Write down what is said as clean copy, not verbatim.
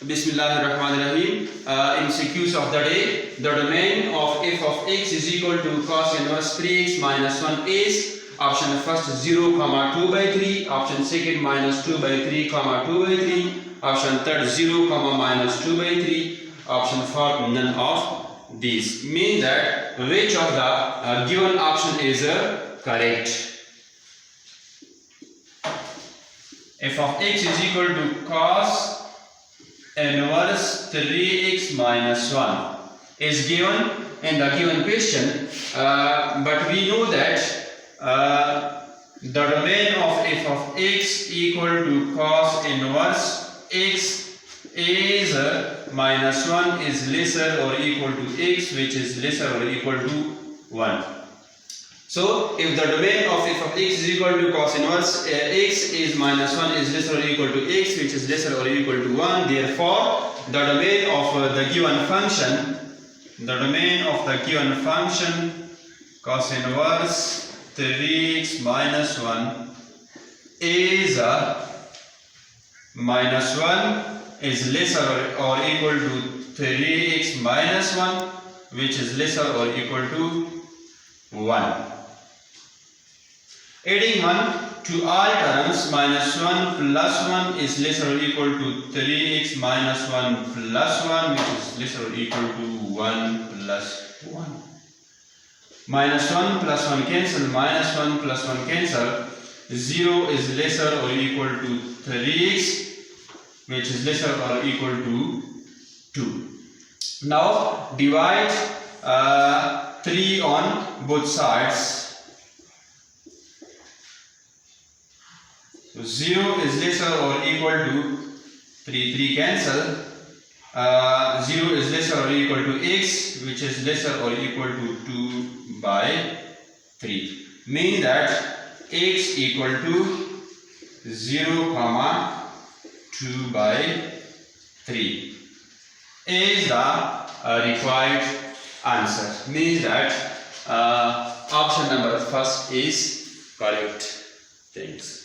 Bismillahirrahmanirrahim. MCQs of the day. The domain of f of x is equal to cos inverse 3x minus 1 is option first 0, 2 by 3, option second minus 2 by 3, 2 by 3, option third 0, minus 2 by 3, option fourth none of these. Means that which of the given option is correct. F of x is equal to cos inverse 3x minus 1 is given in the given question, but we know that the domain of f of x equal to cos inverse x is minus 1 is lesser or equal to x, which is lesser or equal to 1. So, if the domain of f of x is equal to cos inverse x is minus 1 is lesser or equal to x, which is lesser or equal to 1, therefore, the domain of the given function, cos inverse 3x minus 1 is minus 1 is lesser or equal to 3x minus 1, which is lesser or equal to 1. Adding 1 to all terms, minus 1 plus 1 is lesser or equal to 3x minus 1 plus 1, which is lesser or equal to 1 plus 1. Minus 1 plus 1 cancel, minus 1 plus 1 cancel, 0 is lesser or equal to 3x, which is lesser or equal to 2. Now divide 3 on both sides. So 0 is lesser or equal to 3 cancel, 0 is lesser or equal to x, which is lesser or equal to 2 by 3. Meaning that x equal to 0, 2 by 3 is the required answer. Means that option number first is correct. Thanks.